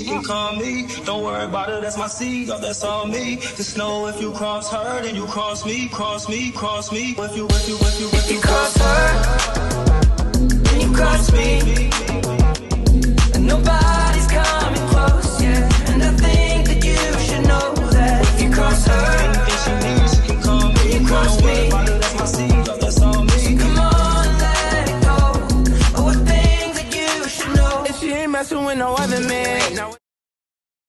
can call me. Don't worry about it, that's my seed, oh, that's all me. Just know if you cross her, then you cross me, cross me, cross me. If you cross her, then you cross me. And nobody